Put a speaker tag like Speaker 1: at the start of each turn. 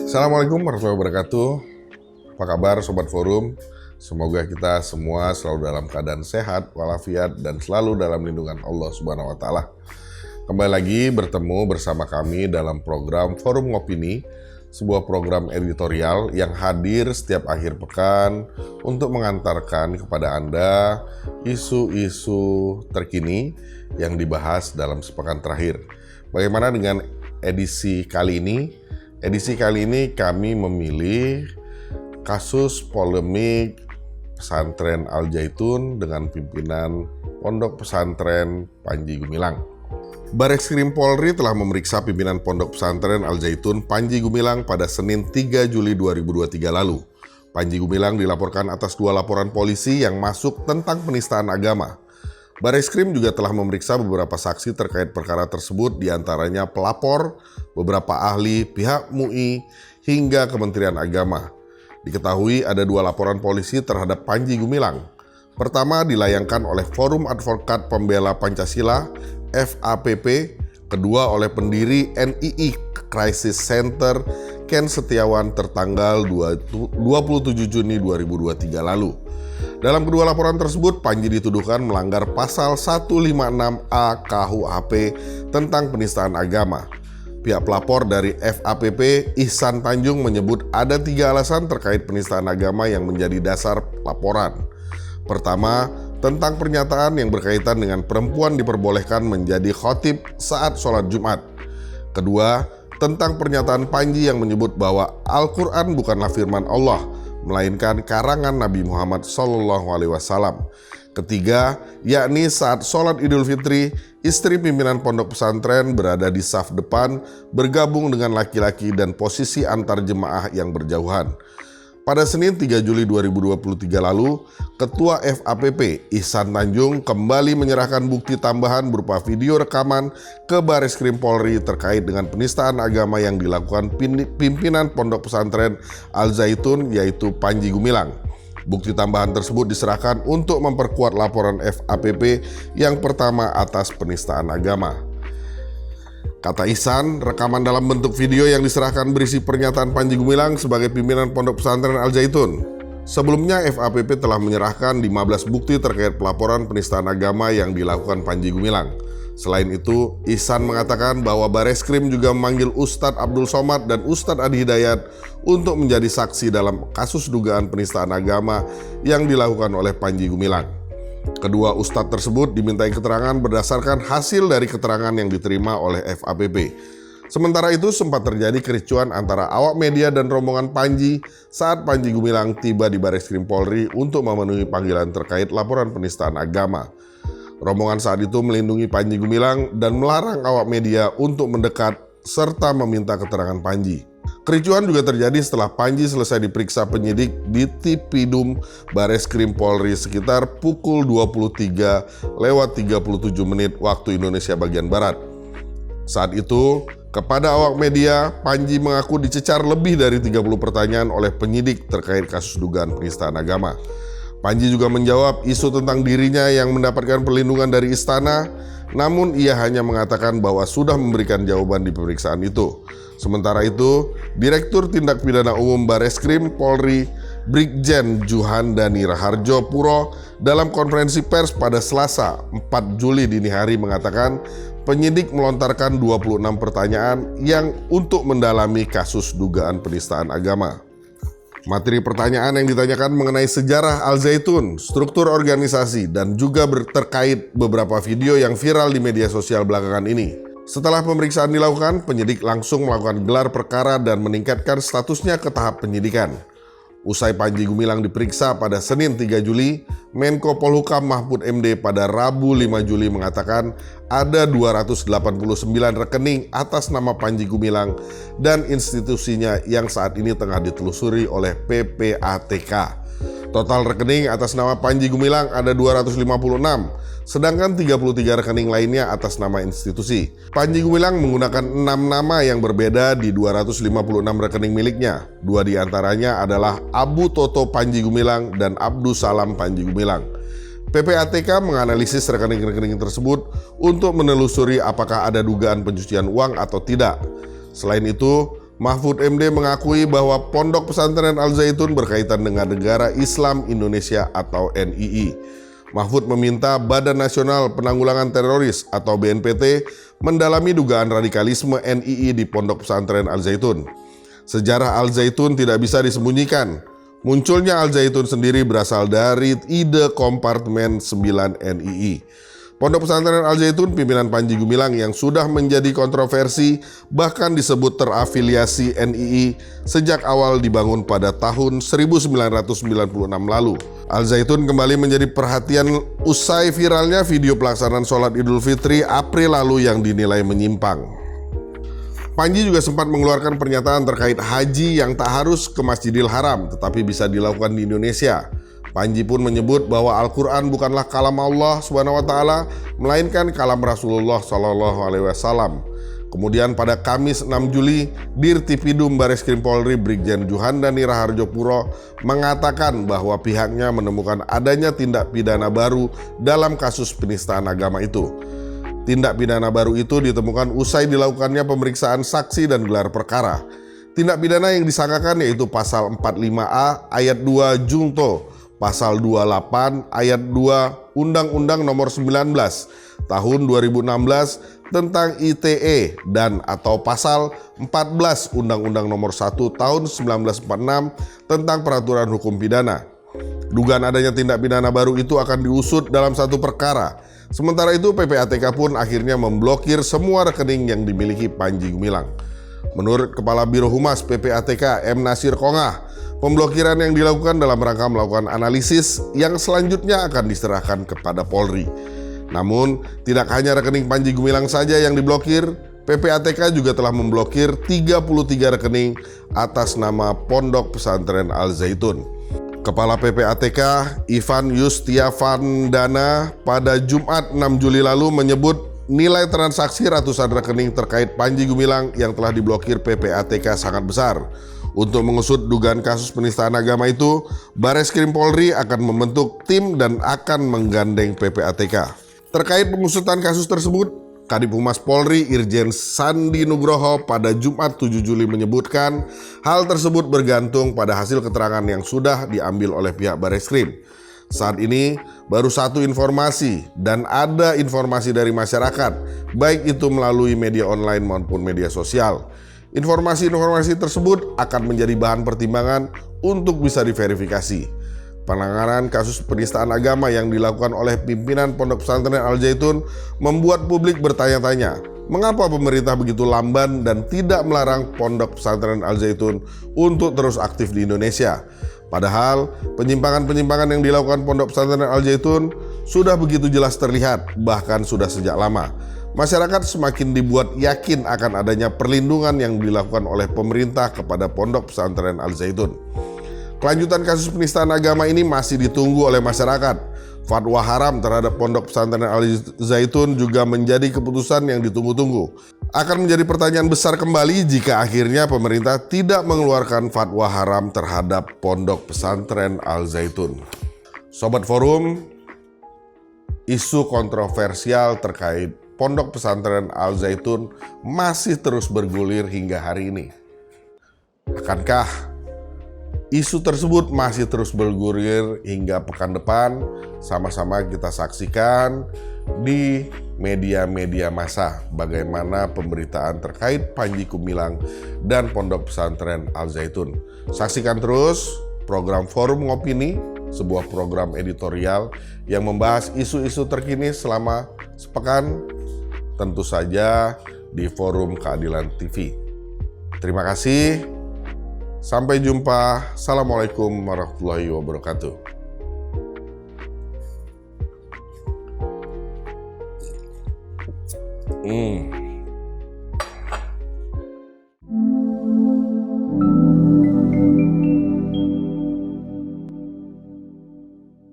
Speaker 1: Assalamualaikum warahmatullahi wabarakatuh. Apa kabar Sobat Forum? Semoga kita semua selalu dalam keadaan sehat, walafiat, dan selalu dalam lindungan Allah Subhanahu wa Ta'ala. Kembali lagi bertemu bersama kami dalam program Forum Ngopini, sebuah program editorial yang hadir setiap akhir pekan untuk mengantarkan kepada Anda isu-isu terkini yang dibahas dalam sepekan terakhir. Bagaimana dengan edisi kali ini? Edisi kali ini kami memilih kasus polemik pesantren Al Zaitun dengan pimpinan Pondok Pesantren Panji Gumilang. Bareskrim Polri telah memeriksa pimpinan Pondok Pesantren Al Zaitun Panji Gumilang pada Senin 3 Juli 2023 lalu. Panji Gumilang dilaporkan atas 2 laporan polisi yang masuk tentang penistaan agama. Bareskrim juga telah memeriksa beberapa saksi terkait perkara tersebut, diantaranya pelapor, beberapa ahli, pihak MUI, hingga Kementerian Agama. Diketahui ada 2 laporan polisi terhadap Panji Gumilang. Pertama dilayangkan oleh Forum Advokat Pembela Pancasila FAPP, kedua oleh pendiri NII Crisis Center Ken Setiawan tertanggal 27 Juni 2023 lalu. Dalam kedua laporan tersebut, Panji dituduhkan melanggar pasal 156A KUHP tentang penistaan agama. Pihak pelapor dari FAPP, Ihsan Tanjung, menyebut ada 3 alasan terkait penistaan agama yang menjadi dasar laporan. Pertama, tentang pernyataan yang berkaitan dengan perempuan diperbolehkan menjadi khotib saat sholat Jumat. Kedua, tentang pernyataan Panji yang menyebut bahwa Al-Quran bukanlah firman Allah, melainkan karangan Nabi Muhammad SAW. Ketiga, yakni saat sholat Idul Fitri, istri pimpinan pondok pesantren berada di saf depan bergabung dengan laki-laki dan posisi antar jemaah yang berjauhan. Pada Senin 3 Juli 2023 lalu, Ketua FAPP Ihsan Tanjung kembali menyerahkan bukti tambahan berupa video rekaman ke Bareskrim Polri terkait dengan penistaan agama yang dilakukan pimpinan Pondok Pesantren Al Zaitun, yaitu Panji Gumilang. Bukti tambahan tersebut diserahkan untuk memperkuat laporan FAPP yang pertama atas penistaan agama. Kata Ihsan, rekaman dalam bentuk video yang diserahkan berisi pernyataan Panji Gumilang sebagai pimpinan Pondok Pesantren Al Zaitun. Sebelumnya FAPP telah menyerahkan 15 bukti terkait pelaporan penistaan agama yang dilakukan Panji Gumilang. Selain itu, Ihsan mengatakan bahwa Bareskrim juga memanggil Ustadz Abdul Somad dan Ustadz Adi Hidayat untuk menjadi saksi dalam kasus dugaan penistaan agama yang dilakukan oleh Panji Gumilang. Kedua ustadz tersebut dimintai keterangan berdasarkan hasil dari keterangan yang diterima oleh FAPP. Sementara itu sempat terjadi kericuan antara awak media dan rombongan Panji saat Panji Gumilang tiba di Bareskrim Polri untuk memenuhi panggilan terkait laporan penistaan agama. Rombongan saat itu melindungi Panji Gumilang dan melarang awak media untuk mendekat serta meminta keterangan Panji. Kericuan juga terjadi setelah Panji selesai diperiksa penyidik di Tipidum Bareskrim Polri sekitar pukul 23:37 waktu Indonesia bagian Barat. Saat itu, kepada awak media, Panji mengaku dicecar lebih dari 30 pertanyaan oleh penyidik terkait kasus dugaan penistaan agama. Panji juga menjawab isu tentang dirinya yang mendapatkan perlindungan dari istana, namun ia hanya mengatakan bahwa sudah memberikan jawaban di pemeriksaan itu. Sementara itu, Direktur Tindak Pidana Umum Bareskrim Polri Brigjen Juhandani Raharjo Puro dalam konferensi pers pada Selasa 4 Juli dini hari mengatakan penyidik melontarkan 26 pertanyaan yang untuk mendalami kasus dugaan penistaan agama. Materi pertanyaan yang ditanyakan mengenai sejarah Al Zaitun, struktur organisasi, dan juga terkait beberapa video yang viral di media sosial belakangan ini. Setelah pemeriksaan dilakukan, penyidik langsung melakukan gelar perkara dan meningkatkan statusnya ke tahap penyidikan. Usai Panji Gumilang diperiksa pada Senin 3 Juli, Menko Polhukam Mahfud MD pada Rabu 5 Juli mengatakan ada 289 rekening atas nama Panji Gumilang dan institusinya yang saat ini tengah ditelusuri oleh PPATK. Total rekening atas nama Panji Gumilang ada 256, sedangkan 33 rekening lainnya atas nama institusi. Panji Gumilang menggunakan 6 nama yang berbeda di 256 rekening miliknya. 2 diantaranya adalah Abu Toto Panji Gumilang dan Abdus Salam Panji Gumilang. PPATK menganalisis rekening-rekening tersebut untuk menelusuri apakah ada dugaan pencucian uang atau tidak. Selain itu, Mahfud MD mengakui bahwa Pondok Pesantren Al Zaitun berkaitan dengan Negara Islam Indonesia atau NII. Mahfud meminta Badan Nasional Penanggulangan Teroris atau BNPT mendalami dugaan radikalisme NII di Pondok Pesantren Al Zaitun. Sejarah Al Zaitun tidak bisa disembunyikan. Munculnya Al Zaitun sendiri berasal dari ide kompartemen 9 NII. Pondok Pesantren Al Zaitun pimpinan Panji Gumilang yang sudah menjadi kontroversi bahkan disebut terafiliasi NII sejak awal dibangun pada tahun 1996 lalu. Al Zaitun kembali menjadi perhatian usai viralnya video pelaksanaan sholat Idul Fitri April lalu yang dinilai menyimpang. Panji juga sempat mengeluarkan pernyataan terkait haji yang tak harus ke Masjidil Haram tetapi bisa dilakukan di Indonesia. Panji pun menyebut bahwa Al-Quran bukanlah kalam Allah SWT, melainkan kalam Rasulullah SAW. Kemudian pada Kamis 6 Juli, Dirtipidum Bareskrim Polri Brigjen Juhandani Raharjo Puro mengatakan bahwa pihaknya menemukan adanya tindak pidana baru dalam kasus penistaan agama itu. Tindak pidana baru itu ditemukan usai dilakukannya pemeriksaan saksi dan gelar perkara. Tindak pidana yang disangkakan yaitu pasal 45A ayat 2 Jungto, pasal 28 ayat 2 Undang-Undang Nomor 19 Tahun 2016 tentang ITE dan atau pasal 14 Undang-Undang Nomor 1 Tahun 1946 tentang Peraturan Hukum Pidana. Dugaan adanya tindak pidana baru itu akan diusut dalam satu perkara. Sementara itu PPATK pun akhirnya memblokir semua rekening yang dimiliki Panji Gumilang. Menurut Kepala Biro Humas PPATK M. Nasir Kongah, pemblokiran yang dilakukan dalam rangka melakukan analisis yang selanjutnya akan diserahkan kepada Polri. Namun, tidak hanya rekening Panji Gumilang saja yang diblokir, PPATK juga telah memblokir 33 rekening atas nama Pondok Pesantren Al Zaitun. Kepala PPATK Ivan Yustiavandana pada Jumat 6 Juli lalu menyebut nilai transaksi ratusan rekening terkait Panji Gumilang yang telah diblokir PPATK sangat besar. Untuk mengusut dugaan kasus penistaan agama itu, Bareskrim Polri akan membentuk tim dan akan menggandeng PPATK. Terkait pengusutan kasus tersebut, Kadif Humas Polri Irjen Sandi Nugroho pada Jumat 7 Juli menyebutkan hal tersebut bergantung pada hasil keterangan yang sudah diambil oleh pihak Bareskrim. Saat ini baru satu informasi dan ada informasi dari masyarakat, baik itu melalui media online maupun media sosial. Informasi-informasi tersebut akan menjadi bahan pertimbangan untuk bisa diverifikasi. Penanganan kasus penistaan agama yang dilakukan oleh pimpinan Pondok Pesantren Al Zaitun membuat publik bertanya-tanya, mengapa pemerintah begitu lamban dan tidak melarang Pondok Pesantren Al Zaitun untuk terus aktif di Indonesia. Padahal penyimpangan-penyimpangan yang dilakukan Pondok Pesantren Al Zaitun sudah begitu jelas terlihat, bahkan sudah sejak lama. Masyarakat semakin dibuat yakin akan adanya perlindungan yang dilakukan oleh pemerintah kepada Pondok Pesantren Al Zaitun. Kelanjutan kasus penistaan agama ini masih ditunggu oleh masyarakat. Fatwa haram terhadap Pondok Pesantren Al Zaitun juga menjadi keputusan yang ditunggu-tunggu. Akan menjadi pertanyaan besar kembali jika akhirnya pemerintah tidak mengeluarkan fatwa haram terhadap Pondok Pesantren Al Zaitun. Sobat Forum, isu kontroversial terkait Pondok Pesantren Al Zaitun masih terus bergulir hingga hari ini. Akankah isu tersebut masih terus bergulir hingga pekan depan? Sama-sama kita saksikan di media-media massa bagaimana pemberitaan terkait Panji Gumilang dan Pondok Pesantren Al Zaitun. Saksikan terus program Forum Ngopini, sebuah program editorial yang membahas isu-isu terkini selama sepekan, tentu saja di Forum Keadilan TV. Terima kasih. Sampai jumpa. Assalamualaikum warahmatullahi wabarakatuh.